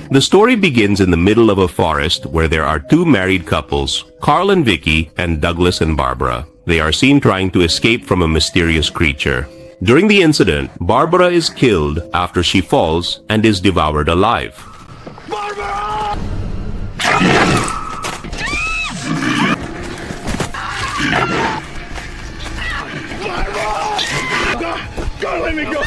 The story begins in the middle of a forest where there are two married couples, Carl and Vicky, and Douglas and Barbara. They are seen trying to escape from a mysterious creature. During the incident, Barbara is killed after she falls and is devoured alive. Barbara! God, let me go!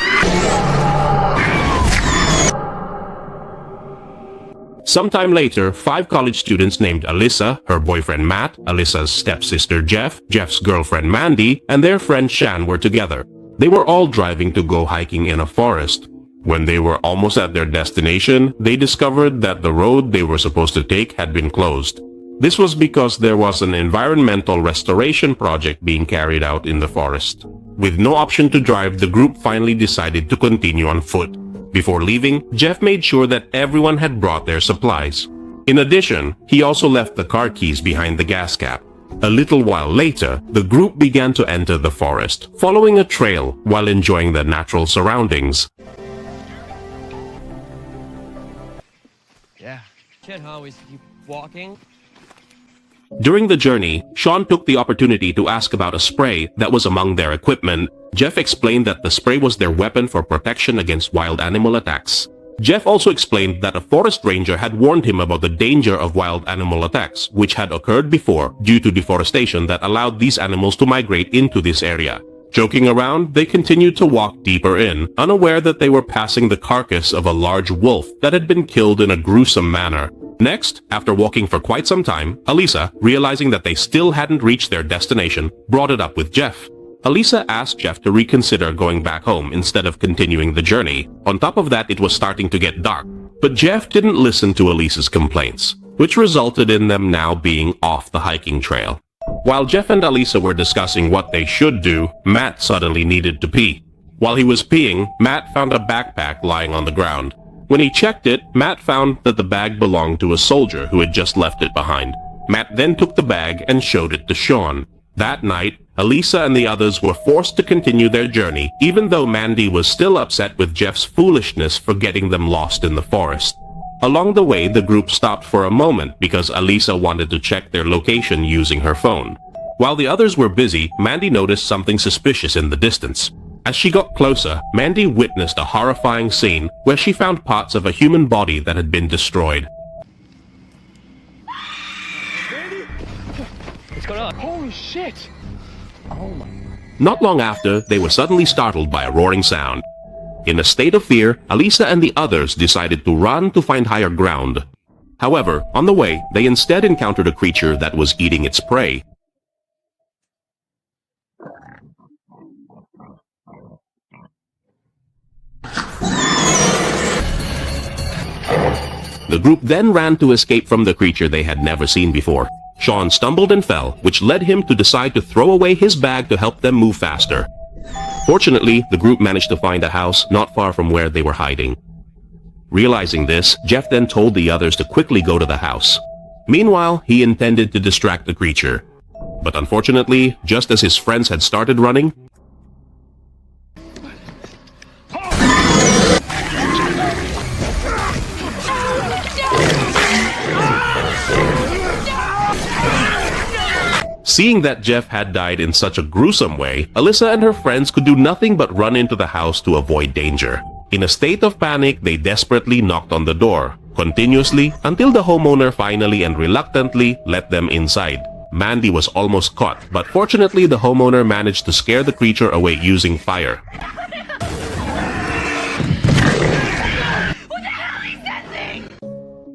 Sometime later, 5 college students named Alyssa, her boyfriend Matt, Alyssa's stepsister Jeff, Jeff's girlfriend Mandy, and their friend Shan were together. They were all driving to go hiking in a forest. When they were almost at their destination, they discovered that the road they were supposed to take had been closed. This was because there was an environmental restoration project being carried out in the forest. With no option to drive, the group finally decided to continue on foot. Before leaving, Jeff made sure that everyone had brought their supplies. In addition, he also left the car keys behind the gas cap. A little while later, the group began to enter the forest, following a trail while enjoying the natural surroundings. Yeah. Shit, huh? We keep walking. During the journey, Sean took the opportunity to ask about a spray that was among their equipment. Jeff explained that the spray was their weapon for protection against wild animal attacks. Jeff also explained that a forest ranger had warned him about the danger of wild animal attacks, which had occurred before due to deforestation that allowed these animals to migrate into this area. Joking around, they continued to walk deeper in, unaware that they were passing the carcass of a large wolf that had been killed in a gruesome manner. Next, after walking for quite some time, Alyssa, realizing that they still hadn't reached their destination, brought it up with Jeff. Alyssa asked Jeff to reconsider going back home instead of continuing the journey. On top of that, it was starting to get dark. But Jeff didn't listen to Alyssa's complaints, which resulted in them now being off the hiking trail. While Jeff and Alyssa were discussing what they should do, Matt suddenly needed to pee. While he was peeing, Matt found a backpack lying on the ground. When he checked it, Matt found that the bag belonged to a soldier who had just left it behind. Matt then took the bag and showed it to Sean. That night, Alyssa and the others were forced to continue their journey, even though Mandy was still upset with Jeff's foolishness for getting them lost in the forest. Along the way, the group stopped for a moment because Alyssa wanted to check their location using her phone. While the others were busy, Mandy noticed something suspicious in the distance. As she got closer, Mandy witnessed a horrifying scene where she found parts of a human body that had been destroyed. Mandy? What's going on? Holy shit! Oh my... Not long after, they were suddenly startled by a roaring sound. In a state of fear, Alyssa and the others decided to run to find higher ground. However, on the way, they instead encountered a creature that was eating its prey. The group then ran to escape from the creature they had never seen before. Sean stumbled and fell, which led him to decide to throw away his bag to help them move faster. Fortunately, the group managed to find a house not far from where they were hiding. Realizing this, Jeff then told the others to quickly go to the house. Meanwhile, he intended to distract the creature. But unfortunately, just as his friends had started running, seeing that Jeff had died in such a gruesome way, Alyssa and her friends could do nothing but run into the house to avoid danger. In a state of panic, they desperately knocked on the door, continuously, until the homeowner finally and reluctantly let them inside. Mandy was almost caught, but fortunately the homeowner managed to scare the creature away using fire.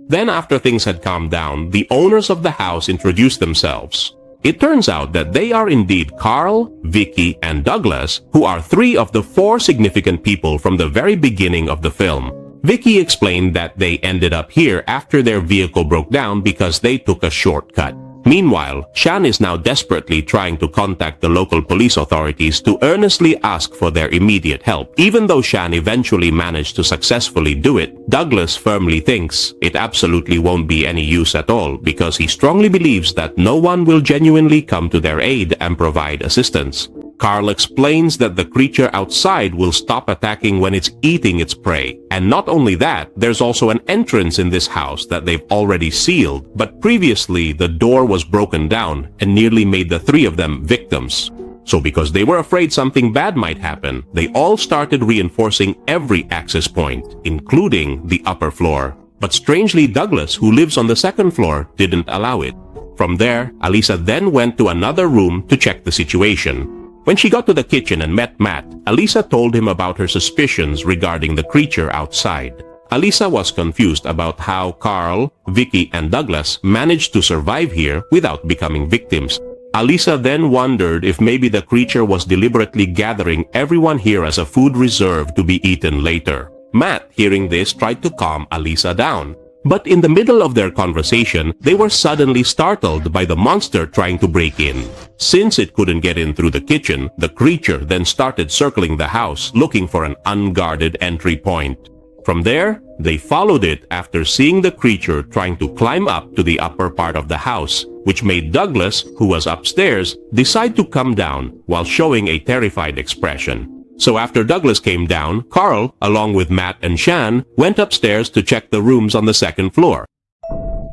Then after things had calmed down, the owners of the house introduced themselves. It turns out that they are indeed Carl, Vicky, and Douglas, who are 3 of the 4 significant people from the very beginning of the film. Vicky explained that they ended up here after their vehicle broke down because they took a shortcut. Meanwhile, Shan is now desperately trying to contact the local police authorities to earnestly ask for their immediate help. Even though Shan eventually managed to successfully do it, Douglas firmly thinks it absolutely won't be any use at all because he strongly believes that no one will genuinely come to their aid and provide assistance. Carl explains that the creature outside will stop attacking when it's eating its prey. And not only that, there's also an entrance in this house that they've already sealed, but previously the door was broken down and nearly made the three of them victims. So because they were afraid something bad might happen, they all started reinforcing every access point, including the upper floor. But strangely, Douglas, who lives on the second floor, didn't allow it. From there, Alisa then went to another room to check the situation. When she got to the kitchen and met Matt, Alisa told him about her suspicions regarding the creature outside. Alisa was confused about how Carl, Vicky, and Douglas managed to survive here without becoming victims. Alisa then wondered if maybe the creature was deliberately gathering everyone here as a food reserve to be eaten later. Matt, hearing this, tried to calm Alisa down. But in the middle of their conversation, they were suddenly startled by the monster trying to break in. Since it couldn't get in through the kitchen, the creature then started circling the house looking for an unguarded entry point. From there, they followed it after seeing the creature trying to climb up to the upper part of the house, which made Douglas, who was upstairs, decide to come down while showing a terrified expression. So after Douglas came down, Carl, along with Matt and Shan, went upstairs to check the rooms on the second floor.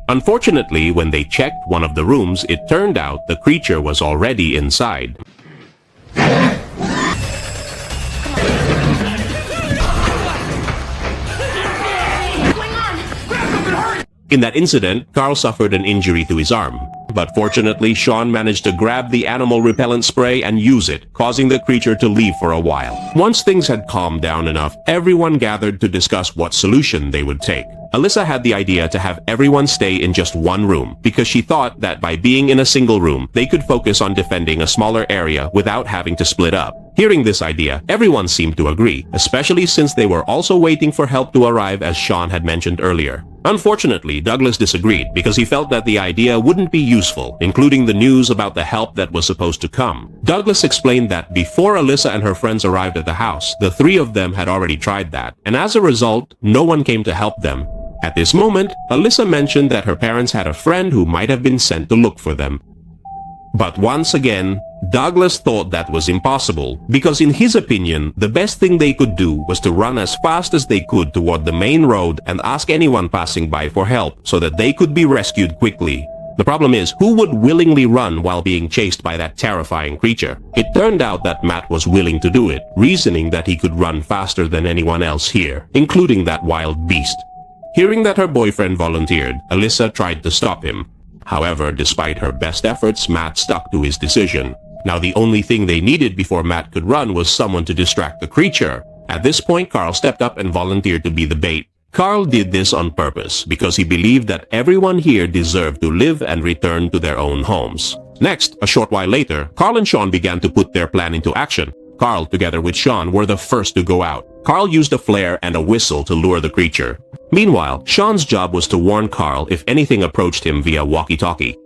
Unfortunately, when they checked one of the rooms, it turned out the creature was already inside. In that incident, Carl suffered an injury to his arm. But fortunately, Sean managed to grab the animal repellent spray and use it, causing the creature to leave for a while. Once things had calmed down enough, everyone gathered to discuss what solution they would take. Alisa had the idea to have everyone stay in just one room because she thought that by being in a single room, they could focus on defending a smaller area without having to split up. Hearing this idea, everyone seemed to agree, especially since they were also waiting for help to arrive, as Sean had mentioned earlier. Unfortunately, Douglas disagreed because he felt that the idea wouldn't be useful, including the news about the help that was supposed to come. Douglas explained that before Alisa and her friends arrived at the house, the three of them had already tried that, and as a result, no one came to help them. At this moment, Alisa mentioned that her parents had a friend who might have been sent to look for them. But once again, Douglas thought that was impossible because in his opinion, the best thing they could do was to run as fast as they could toward the main road and ask anyone passing by for help so that they could be rescued quickly. The problem is, who would willingly run while being chased by that terrifying creature? It turned out that Matt was willing to do it, reasoning that he could run faster than anyone else here, including that wild beast. Hearing that her boyfriend volunteered, Alisa tried to stop him. However, despite her best efforts, Matt stuck to his decision. Now the only thing they needed before Matt could run was someone to distract the creature. At this point, Carl stepped up and volunteered to be the bait. Carl did this on purpose because he believed that everyone here deserved to live and return to their own homes. Next, a short while later, Carl and Sean began to put their plan into action. Carl, together with Sean, were the first to go out. Carl used a flare and a whistle to lure the creature. Meanwhile, Sean's job was to warn Carl if anything approached him via walkie-talkie.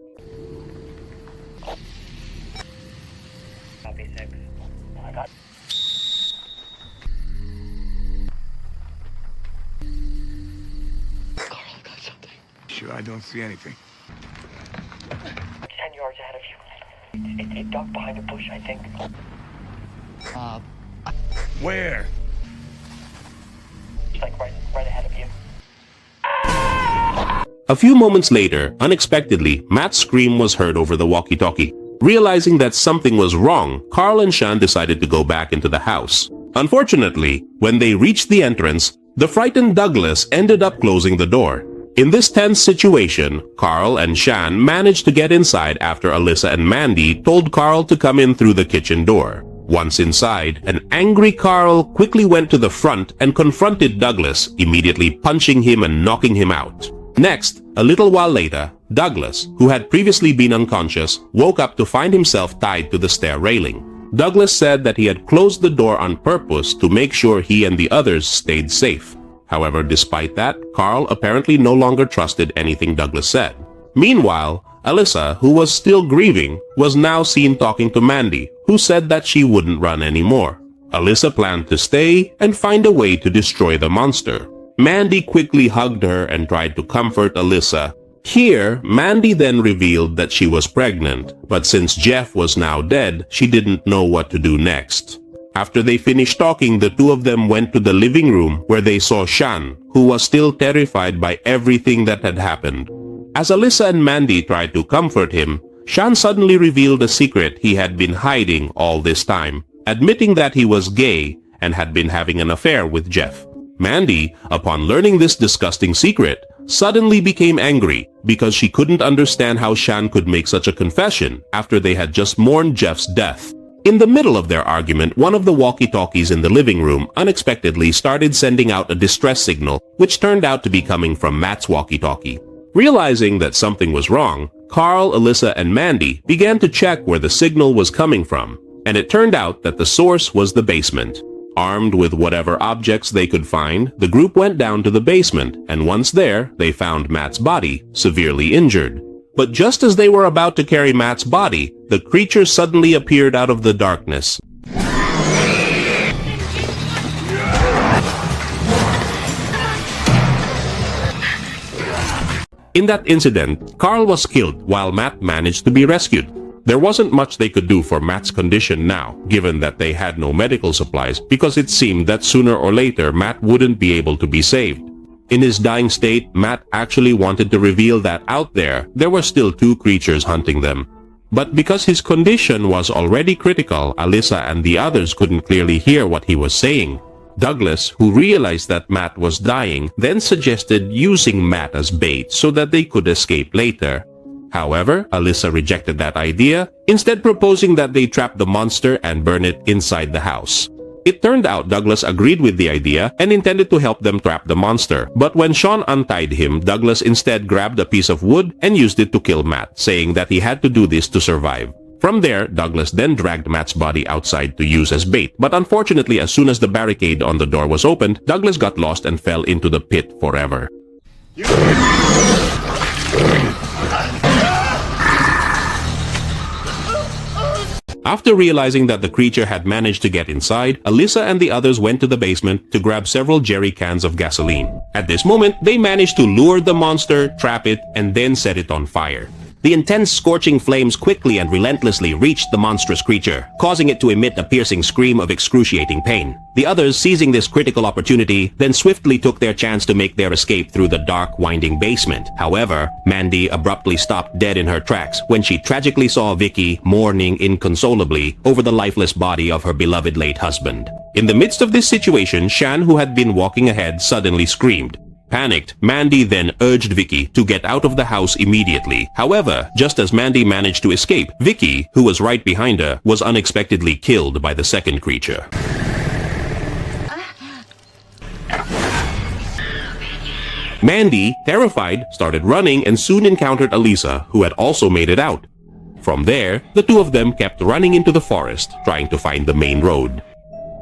Sure, I don't see anything. 10 yards ahead of you. It ducked behind a bush, I think. Where? It's like right ahead of you. A few moments later, unexpectedly, Matt's scream was heard over the walkie-talkie. Realizing that something was wrong, Carl and Sean decided to go back into the house. Unfortunately, when they reached the entrance, the frightened Douglas ended up closing the door. In this tense situation, Carl and Shan managed to get inside after Alisa and Mandy told Carl to come in through the kitchen door. Once inside, an angry Carl quickly went to the front and confronted Douglas, immediately punching him and knocking him out. Next, a little while later, Douglas, who had previously been unconscious, woke up to find himself tied to the stair railing. Douglas said that he had closed the door on purpose to make sure he and the others stayed safe. However, despite that, Carl apparently no longer trusted anything Douglas said. Meanwhile, Alisa, who was still grieving, was now seen talking to Mandy, who said that she wouldn't run anymore. Alisa planned to stay and find a way to destroy the monster. Mandy quickly hugged her and tried to comfort Alisa, Here, Mandy then revealed that she was pregnant, but since Jeff was now dead, she didn't know what to do next. After they finished talking, the two of them went to the living room where they saw Shan, who was still terrified by everything that had happened. As Alyssa and Mandy tried to comfort him, Shan suddenly revealed a secret he had been hiding all this time, admitting that he was gay and had been having an affair with Jeff. Mandy, upon learning this disgusting secret, suddenly became angry because she couldn't understand how Shan could make such a confession after they had just mourned Jeff's death. In the middle of their argument, one of the walkie-talkies in the living room unexpectedly started sending out a distress signal, which turned out to be coming from Matt's walkie-talkie. Realizing that something was wrong, Carl, Alyssa, and Mandy began to check where the signal was coming from, and it turned out that the source was the basement. Armed with whatever objects they could find, the group went down to the basement, and once there, they found Matt's body, severely injured. But just as they were about to carry Matt's body, the creature suddenly appeared out of the darkness. In that incident, Carl was killed while Matt managed to be rescued. There wasn't much they could do for Matt's condition now, given that they had no medical supplies, because it seemed that sooner or later Matt wouldn't be able to be saved. In his dying state, Matt actually wanted to reveal that out there were still two creatures hunting them. But because his condition was already critical, Alyssa and the others couldn't clearly hear what he was saying. Douglas, who realized that Matt was dying, then suggested using Matt as bait so that they could escape later. However, Alyssa rejected that idea, instead proposing that they trap the monster and burn it inside the house. It turned out Douglas agreed with the idea and intended to help them trap the monster. But when Sean untied him, Douglas instead grabbed a piece of wood and used it to kill Matt, saying that he had to do this to survive. From there, Douglas then dragged Matt's body outside to use as bait. But unfortunately, as soon as the barricade on the door was opened, Douglas got lost and fell into the pit forever. After realizing that the creature had managed to get inside, Alyssa and the others went to the basement to grab several jerry cans of gasoline. At this moment, they managed to lure the monster, trap it, and then set it on fire. The intense scorching flames quickly and relentlessly reached the monstrous creature, causing it to emit a piercing scream of excruciating pain. The others, seizing this critical opportunity, then swiftly took their chance to make their escape through the dark, winding basement. However, Mandy abruptly stopped dead in her tracks when she tragically saw Vicky mourning inconsolably over the lifeless body of her beloved late husband. In the midst of this situation, Shan, who had been walking ahead, suddenly screamed. Panicked, Mandy then urged Vicky to get out of the house immediately. However, just as Mandy managed to escape, Vicky, who was right behind her, was unexpectedly killed by the second creature. Mandy, terrified, started running and soon encountered Alyssa, who had also made it out. From there, the two of them kept running into the forest, trying to find the main road.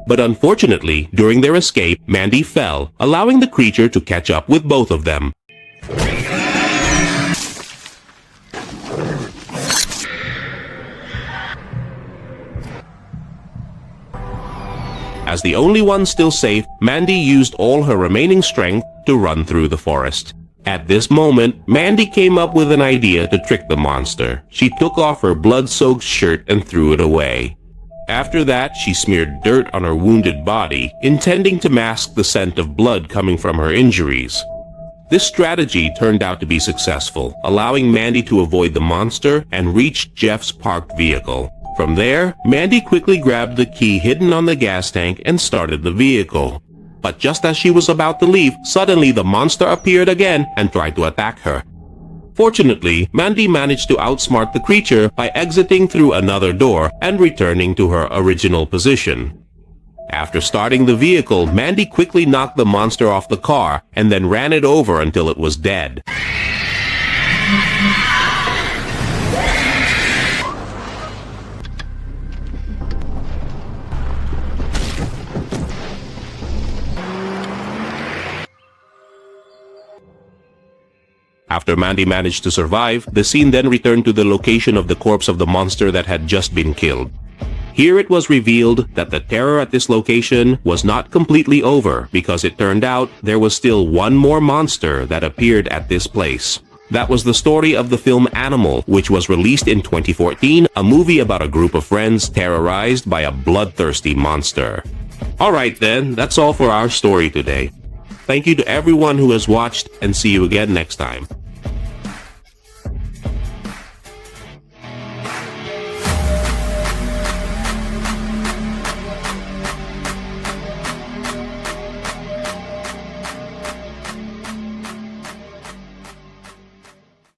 But unfortunately, during their escape, Mandy fell, allowing the creature to catch up with both of them. As the only one still safe, Mandy used all her remaining strength to run through the forest. At this moment, Mandy came up with an idea to trick the monster. She took off her blood-soaked shirt and threw it away. After that, she smeared dirt on her wounded body, intending to mask the scent of blood coming from her injuries. This strategy turned out to be successful, allowing Mandy to avoid the monster and reach Jeff's parked vehicle. From there, Mandy quickly grabbed the key hidden on the gas tank and started the vehicle. But just as she was about to leave, suddenly the monster appeared again and tried to attack her. Fortunately, Mandy managed to outsmart the creature by exiting through another door and returning to her original position. After starting the vehicle, Mandy quickly knocked the monster off the car and then ran it over until it was dead. After Mandy managed to survive, the scene then returned to the location of the corpse of the monster that had just been killed. Here it was revealed that the terror at this location was not completely over because it turned out there was still one more monster that appeared at this place. That was the story of the film Animal, which was released in 2014, a movie about a group of friends terrorized by a bloodthirsty monster. Alright then, that's all for our story today. Thank you to everyone who has watched, and see you again next time.